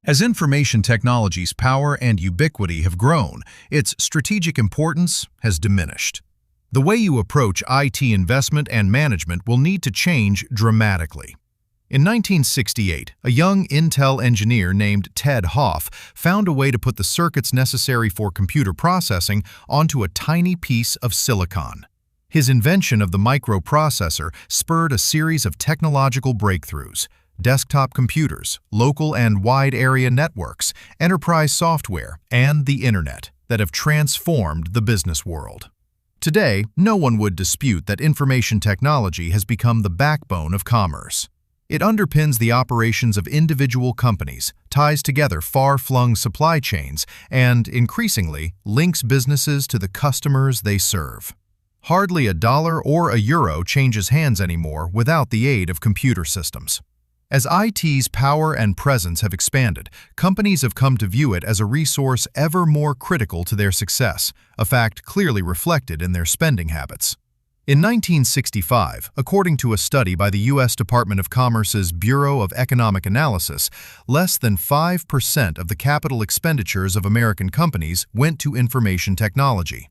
As information technology's power and ubiquity have grown, its strategic importance has diminished. The way you approach IT investment and management will need to change dramatically. In 1968, a young Intel engineer named Ted Hoff found a way to put the circuits necessary for computer processing onto a tiny piece of silicon. His invention of the microprocessor spurred a series of technological breakthroughs: desktop computers, local and wide-area networks, enterprise software, and the Internet that have transformed the business world. Today, no one would dispute that information technology has become the backbone of commerce. It underpins the operations of individual companies, ties together far-flung supply chains, and, increasingly, links businesses to the customers they serve. Hardly a dollar or a euro changes hands anymore without the aid of computer systems. As IT's power and presence have expanded, companies have come to view it as a resource ever more critical to their success, a fact clearly reflected in their spending habits. In 1965, according to a study by the U.S. Department of Commerce's Bureau of Economic Analysis, less than 5% of the capital expenditures of American companies went to information technology.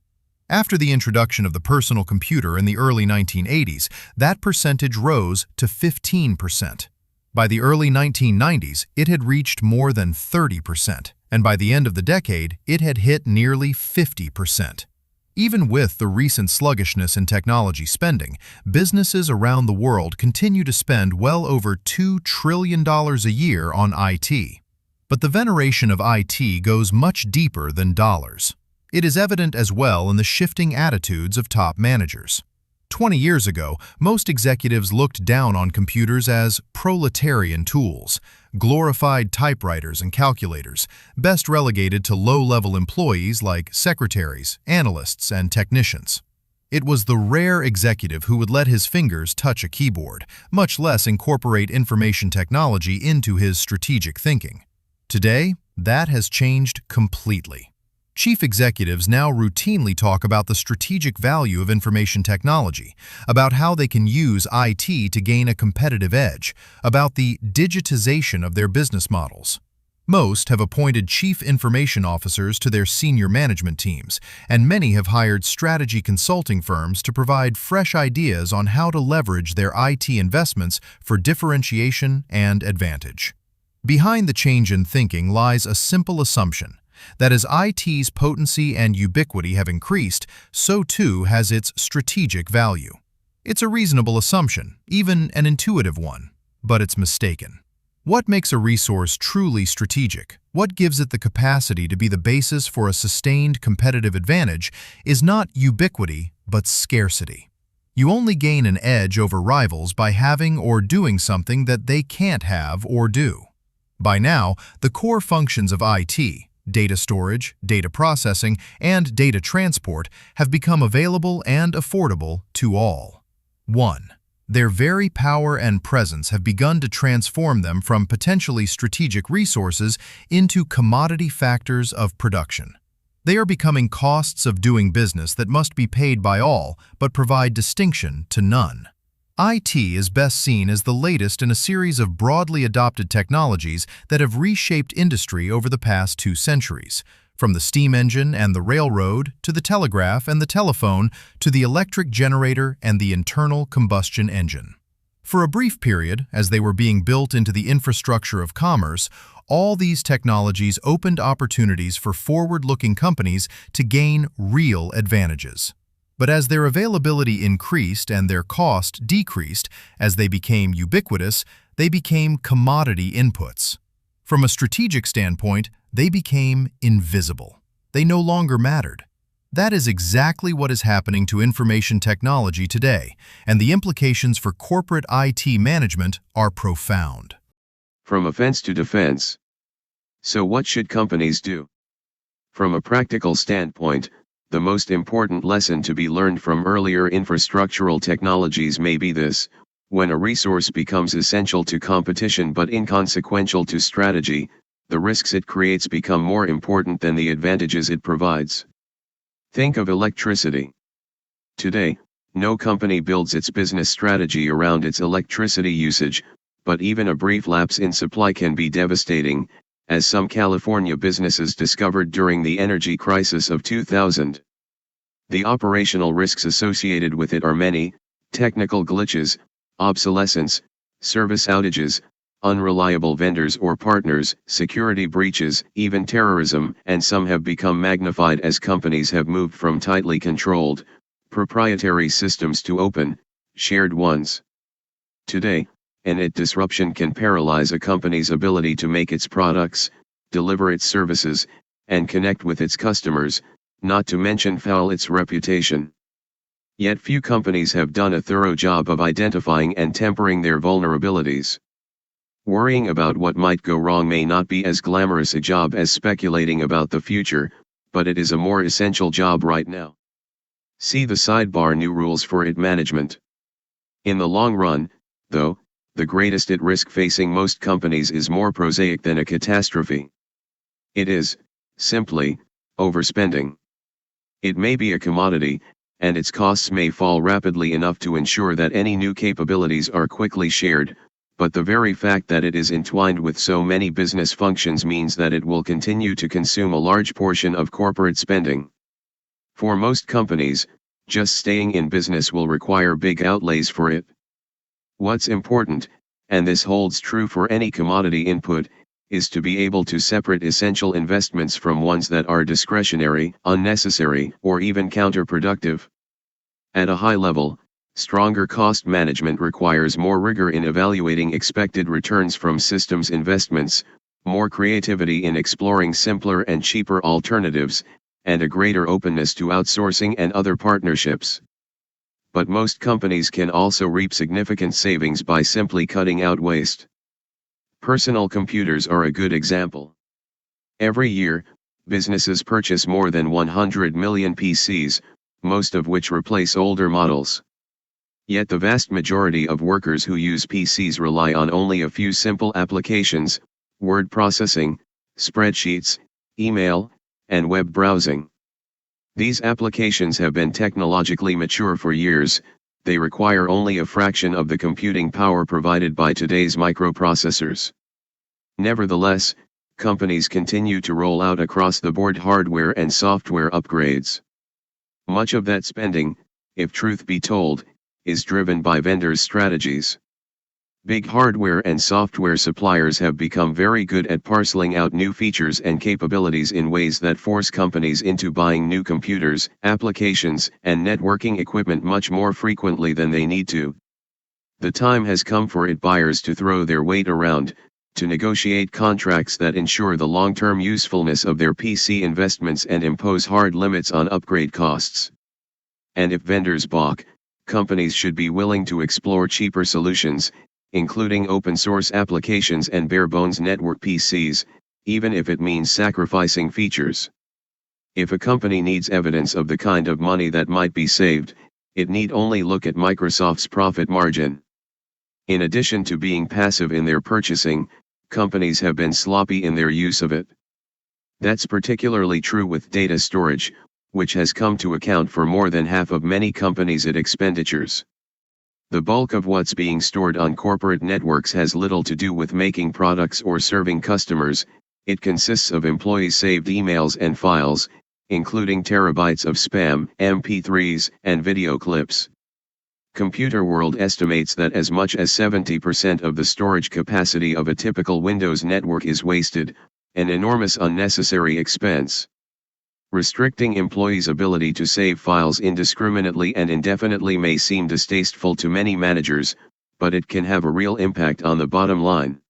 After the introduction of the personal computer in the early 1980s, that percentage rose to 15%. By the early 1990s, it had reached more than 30%, and by the end of the decade, it had hit nearly 50%. Even with the recent sluggishness in technology spending, businesses around the world continue to spend well over $2 trillion a year on IT. But the veneration of IT goes much deeper than dollars. It is evident as well in the shifting attitudes of top managers. 20 years ago, most executives looked down on computers as proletarian tools, glorified typewriters and calculators, best relegated to low-level employees like secretaries, analysts, and technicians. It was the rare executive who would let his fingers touch a keyboard, much less incorporate information technology into his strategic thinking. Today, that has changed completely. Chief executives now routinely talk about the strategic value of information technology, about how they can use IT to gain a competitive edge, about the digitization of their business models. Most have appointed chief information officers to their senior management teams, and many have hired strategy consulting firms to provide fresh ideas on how to leverage their IT investments for differentiation and advantage. Behind the change in thinking lies a simple assumption that as IT's potency and ubiquity have increased, so too has its strategic value. It's a reasonable assumption, even an intuitive one, but it's mistaken. What makes a resource truly strategic, what gives it the capacity to be the basis for a sustained competitive advantage, is not ubiquity, but scarcity. You only gain an edge over rivals by having or doing something that they can't have or do. By now, the core functions of IT, data storage, data processing, and data transport have become available and affordable to all. 1. Their very power and presence have begun to transform them from potentially strategic resources into commodity factors of production. They are becoming costs of doing business that must be paid by all, but provide distinction to none. IT is best seen as the latest in a series of broadly adopted technologies that have reshaped industry over the past 2 centuries, from the steam engine and the railroad to the telegraph and the telephone to the electric generator and the internal combustion engine. For a brief period, as they were being built into the infrastructure of commerce, all these technologies opened opportunities for forward-looking companies to gain real advantages. But as their availability increased and their cost decreased, as they became ubiquitous, they became commodity inputs. From a strategic standpoint, they became invisible. They no longer mattered. That is exactly what is happening to information technology today, and the implications for corporate IT management are profound. From offense to defense. So what should companies do? From a practical standpoint, the most important lesson to be learned from earlier infrastructural technologies may be this: when a resource becomes essential to competition but inconsequential to strategy, the risks it creates become more important than the advantages it provides. Think of electricity. Today, no company builds its business strategy around its electricity usage, but even a brief lapse in supply can be devastating, as some California businesses discovered during the energy crisis of 2000. The operational risks associated with it are many: technical glitches, obsolescence, service outages, unreliable vendors or partners, security breaches, even terrorism, and some have become magnified as companies have moved from tightly controlled, proprietary systems to open, shared ones. Today, an IT disruption can paralyze a company's ability to make its products, deliver its services, and connect with its customers, not to mention foul its reputation. Yet few companies have done a thorough job of identifying and tempering their vulnerabilities. Worrying about what might go wrong may not be as glamorous a job as speculating about the future, but it is a more essential job right now. See the sidebar: New rules for IT management. In the long run, though, the greatest IT risk facing most companies is more prosaic than a catastrophe. It is, simply, overspending. It may be a commodity, and its costs may fall rapidly enough to ensure that any new capabilities are quickly shared, but the very fact that it is entwined with so many business functions means that it will continue to consume a large portion of corporate spending. For most companies, just staying in business will require big outlays for it. What's important, and this holds true for any commodity input, is to be able to separate essential investments from ones that are discretionary, unnecessary, or even counterproductive. At a high level, stronger cost management requires more rigor in evaluating expected returns from systems investments, more creativity in exploring simpler and cheaper alternatives, and a greater openness to outsourcing and other partnerships. But most companies can also reap significant savings by simply cutting out waste. Personal computers are a good example. Every year, businesses purchase more than 100 million PCs, most of which replace older models. Yet the vast majority of workers who use PCs rely on only a few simple applications: word processing, spreadsheets, email, and web browsing. These applications have been technologically mature for years. They require only a fraction of the computing power provided by today's microprocessors. Nevertheless, companies continue to roll out across-the-board hardware and software upgrades. Much of that spending, if truth be told, is driven by vendors' strategies. Big hardware and software suppliers have become very good at parceling out new features and capabilities in ways that force companies into buying new computers, applications, and networking equipment much more frequently than they need to. The time has come for IT buyers to throw their weight around, to negotiate contracts that ensure the long-term usefulness of their PC investments and impose hard limits on upgrade costs. And if vendors balk, companies should be willing to explore cheaper solutions, including open-source applications and bare-bones network PCs, even if it means sacrificing features. If a company needs evidence of the kind of money that might be saved, it need only look at Microsoft's profit margin. In addition to being passive in their purchasing, companies have been sloppy in their use of it. That's particularly true with data storage, which has come to account for more than half of many companies' IT expenditures. The bulk of what's being stored on corporate networks has little to do with making products or serving customers. It consists of employee-saved emails and files, including terabytes of spam, MP3s, and video clips. Computer World estimates that as much as 70% of the storage capacity of a typical Windows network is wasted, an enormous unnecessary expense. Restricting employees' ability to save files indiscriminately and indefinitely may seem distasteful to many managers, but it can have a real impact on the bottom line.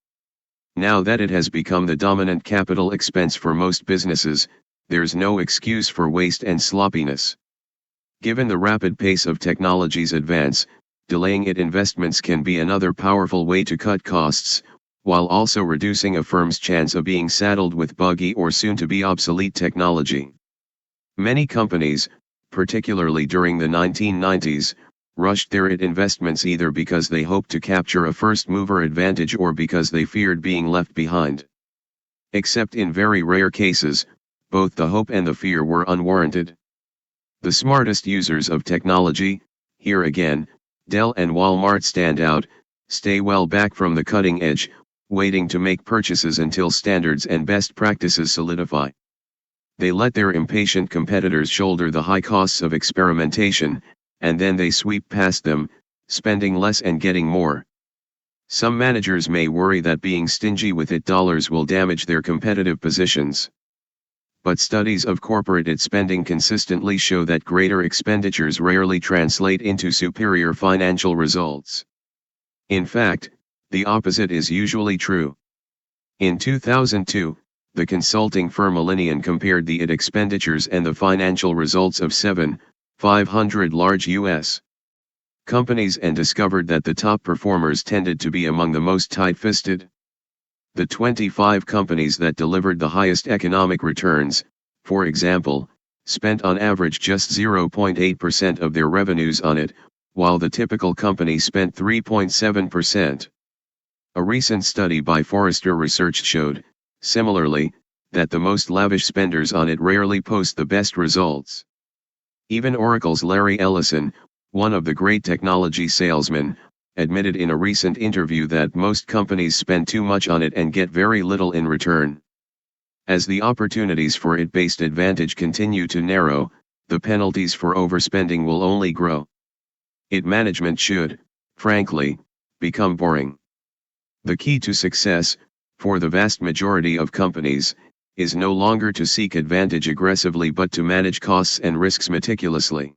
Now that it has become the dominant capital expense for most businesses, there's no excuse for waste and sloppiness. Given the rapid pace of technology's advance, delaying IT investments can be another powerful way to cut costs, while also reducing a firm's chance of being saddled with buggy or soon-to-be obsolete technology. Many companies, particularly during the 1990s, rushed their IT investments either because they hoped to capture a first-mover advantage or because they feared being left behind. Except in very rare cases, both the hope and the fear were unwarranted. The smartest users of technology, here again, Dell and Walmart stand out, stay well back from the cutting edge, waiting to make purchases until standards and best practices solidify. They let their impatient competitors shoulder the high costs of experimentation, and then they sweep past them, spending less and getting more. Some managers may worry that being stingy with IT dollars will damage their competitive positions. But studies of corporate IT spending consistently show that greater expenditures rarely translate into superior financial results. In fact, the opposite is usually true. In 2002, the consulting firm Millennium compared the IT expenditures and the financial results of 500 large U.S. companies and discovered that the top performers tended to be among the most tight-fisted. The 25 companies that delivered the highest economic returns, for example, spent on average just 0.8% of their revenues on it, while the typical company spent 3.7%. A recent study by Forrester Research showed, similarly, that the most lavish spenders on it rarely post the best results. Even Oracle's Larry Ellison, one of the great technology salesmen, admitted in a recent interview that most companies spend too much on it and get very little in return. As the opportunities for IT-based advantage continue to narrow, the penalties for overspending will only grow. IT management should, frankly, become boring. The key to success, for the vast majority of companies, is no longer to seek advantage aggressively but to manage costs and risks meticulously.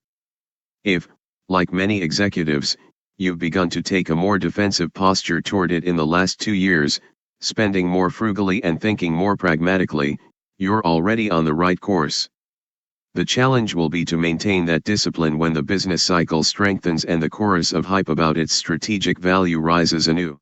If, like many executives, you've begun to take a more defensive posture toward it in the last 2 years, spending more frugally and thinking more pragmatically, you're already on the right course. The challenge will be to maintain that discipline when the business cycle strengthens and the chorus of hype about its strategic value rises anew.